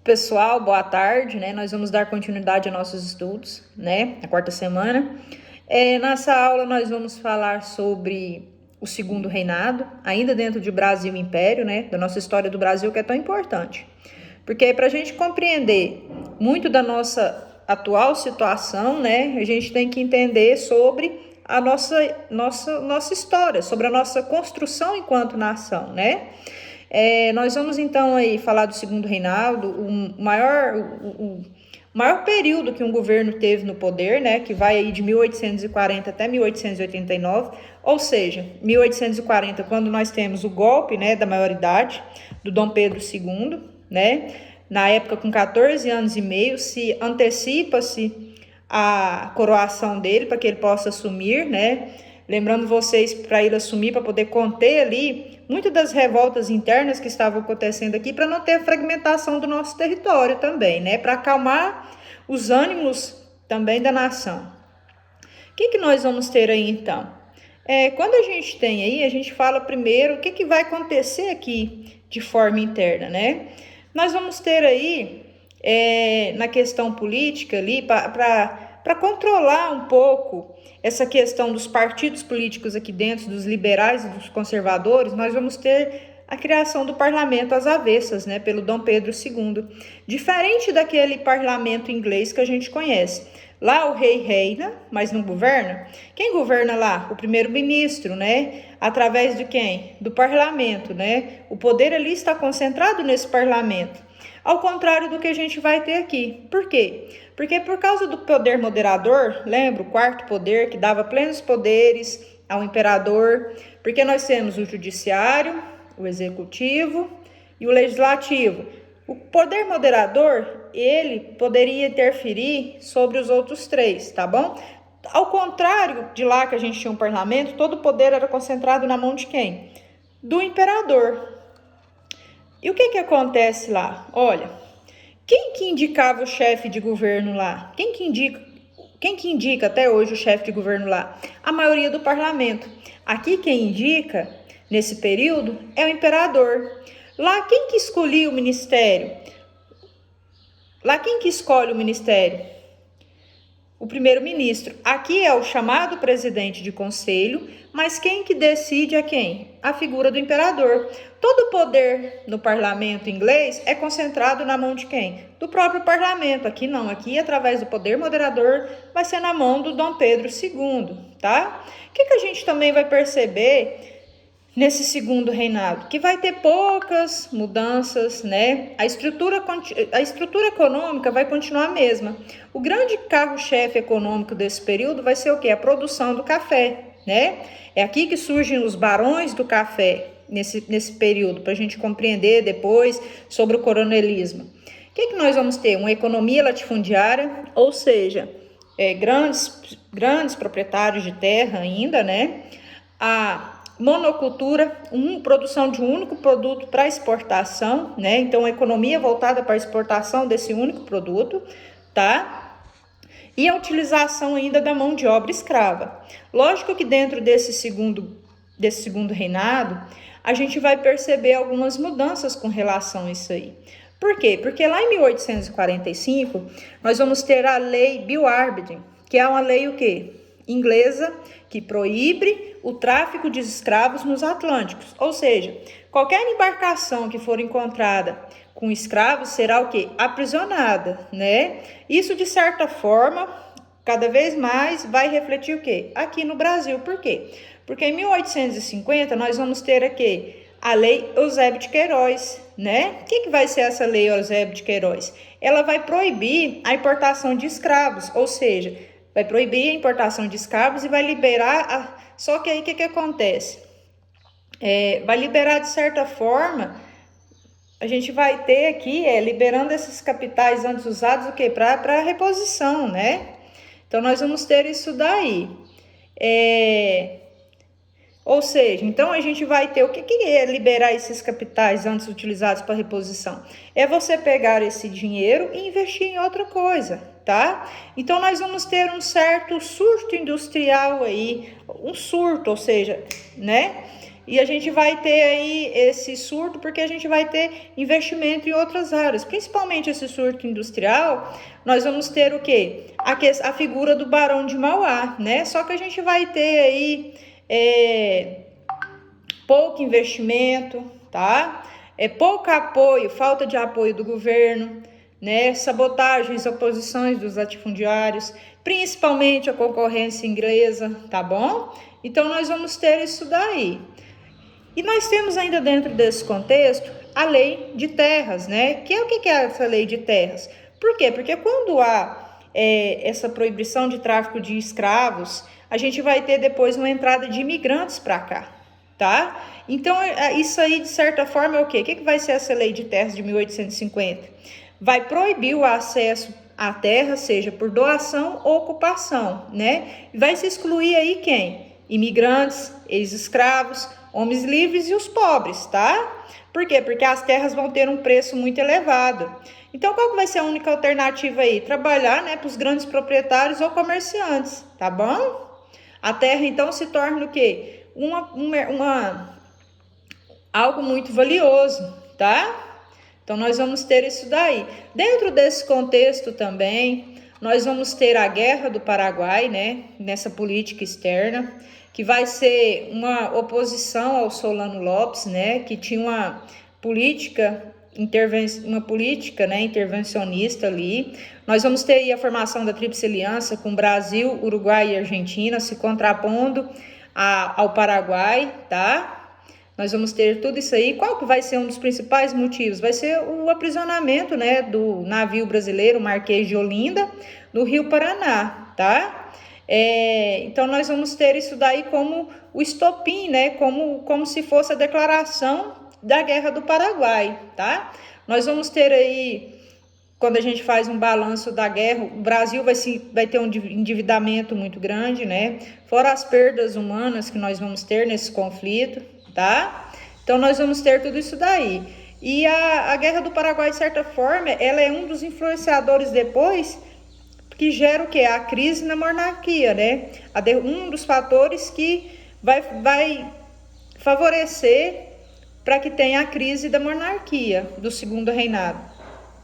Pessoal, boa tarde, né? Nós vamos dar continuidade aos nossos estudos, né? Na quarta semana. Nessa aula nós vamos falar sobre o segundo reinado, ainda dentro de Brasil e Império, né? Da nossa história do Brasil, que é tão importante. Porque para a gente compreender muito da nossa atual situação, né? A gente tem que entender sobre a nossa história, sobre a nossa construção enquanto nação, né? Nós vamos então aí falar do segundo reinado, o maior período que um governo teve no poder, né, que vai aí de 1840 até 1889, ou seja, 1840, quando nós temos o golpe, né, da maioridade do Dom Pedro II, né, na época com 14 anos e meio, se antecipa-se a coroação dele para que ele possa assumir, né, lembrando vocês para ele assumir, para poder conter ali muitas das revoltas internas que estavam acontecendo aqui, para não ter fragmentação do nosso território também, né? Para acalmar os ânimos também da nação. O que nós vamos ter aí então? Quando a gente tem aí, a gente fala primeiro o que vai acontecer aqui de forma interna, né? Nós vamos ter aí, na questão política ali, para controlar um pouco essa questão dos partidos políticos aqui dentro, dos liberais e dos conservadores, nós vamos ter a criação do parlamento às avessas, né, pelo Dom Pedro II. Diferente daquele parlamento inglês que a gente conhece. Lá o rei reina, mas não governa. Quem governa lá? O primeiro-ministro, né? Através de quem? Do parlamento, né? O poder ali está concentrado nesse parlamento. Ao contrário do que a gente vai ter aqui. Por quê? Porque por causa do poder moderador, lembra o quarto poder que dava plenos poderes ao imperador, porque nós temos o judiciário, o executivo e o legislativo. O poder moderador, ele poderia interferir sobre os outros três, tá bom? Ao contrário de lá que a gente tinha um parlamento, todo o poder era concentrado na mão de quem? Do imperador. E o que acontece lá? Olha, quem que indicava o chefe de governo lá? Quem que indica até hoje o chefe de governo lá? A maioria do parlamento. Aqui quem indica, nesse período, é o imperador. Lá quem que escolhia o ministério? Lá quem que escolhe o ministério? O primeiro-ministro. Aqui é o chamado presidente de conselho, mas quem que decide é quem? A figura do imperador. Todo o poder no parlamento inglês é concentrado na mão de quem? Do próprio parlamento. Aqui não, aqui através do poder moderador vai ser na mão do Dom Pedro II, tá? O que a gente também vai perceber nesse segundo reinado? Que vai ter poucas mudanças, né? A estrutura econômica vai continuar a mesma. O grande carro-chefe econômico desse período vai ser o quê? A produção do café, né? É aqui que surgem os barões do café, nesse período, para a gente compreender depois sobre o coronelismo. O que nós vamos ter? Uma economia latifundiária, ou seja, grandes proprietários de terra ainda, né? A monocultura, produção de um único produto para exportação, né? Então, a economia voltada para a exportação desse único produto, tá? E a utilização ainda da mão de obra escrava. Lógico que dentro desse segundo reinado, a gente vai perceber algumas mudanças com relação a isso aí. Por quê? Porque lá em 1845, nós vamos ter a lei Bill Arbidin, que é uma lei o quê? Inglesa, que proíbe o tráfico de escravos nos Atlânticos. Ou seja, qualquer embarcação que for encontrada com escravos será o quê? Aprisionada, né? Isso, de certa forma, cada vez mais vai refletir o quê? Aqui no Brasil. Por quê? Porque em 1850 nós vamos ter aqui a Lei Eusébio de Queiroz, né? O que vai ser essa Lei Eusébio de Queiroz? Ela vai proibir a importação de escravos, ou seja, vai proibir a importação de escravos e vai liberar... Só que aí o que acontece? Vai liberar de certa forma, a gente vai ter aqui, liberando esses capitais antes usados, o quê? Para reposição, né? Então, nós vamos ter isso daí. Ou seja, então a gente vai ter... O que é liberar esses capitais antes utilizados para reposição? É você pegar esse dinheiro e investir em outra coisa, tá? Então, nós vamos ter um certo surto industrial aí, um surto, ou seja, né? E a gente vai ter aí esse surto porque a gente vai ter investimento em outras áreas, principalmente esse surto industrial. Nós vamos ter o quê? A figura do Barão de Mauá, né? Só que a gente vai ter aí pouco investimento, tá? Pouco apoio, falta de apoio do governo, né? Sabotagens, oposições dos latifundiários, principalmente a concorrência inglesa, tá bom? Então nós vamos ter isso daí. E nós temos ainda dentro desse contexto a lei de terras, né? Que é o que é essa lei de terras? Por quê? Porque quando há essa proibição de tráfico de escravos, a gente vai ter depois uma entrada de imigrantes para cá, tá? Então, isso aí, de certa forma, é o quê? O que vai ser essa lei de terras de 1850? Vai proibir o acesso à terra, seja por doação ou ocupação, né? Vai se excluir aí quem? Imigrantes, ex-escravos, homens livres e os pobres, tá? Por quê? Porque as terras vão ter um preço muito elevado. Então, qual que vai ser a única alternativa aí? Trabalhar, né, para os grandes proprietários ou comerciantes, tá bom? A terra, então, se torna o quê? Algo muito valioso, tá? Então, nós vamos ter isso daí. Dentro desse contexto também, nós vamos ter a Guerra do Paraguai, né? Nessa política externa, que vai ser uma oposição ao Solano Lopes, né? Que tinha uma política intervencionista ali. Nós vamos ter aí a formação da Tríplice Aliança com Brasil, Uruguai e Argentina se contrapondo ao Paraguai, tá? Nós vamos ter tudo isso aí. Qual que vai ser um dos principais motivos? Vai ser o aprisionamento, né, do navio brasileiro Marquês de Olinda, no Rio Paraná, tá? Então, nós vamos ter isso daí como o estopim, né, como se fosse a declaração da Guerra do Paraguai, tá? Nós vamos ter aí, quando a gente faz um balanço da guerra, o Brasil vai ter um endividamento muito grande, né? Fora as perdas humanas que nós vamos ter nesse conflito, tá? Então, nós vamos ter tudo isso daí. E a Guerra do Paraguai, de certa forma, ela é um dos influenciadores depois que gera o quê? A crise na monarquia, né? Um dos fatores que vai favorecer para que tenha a crise da monarquia, do segundo reinado.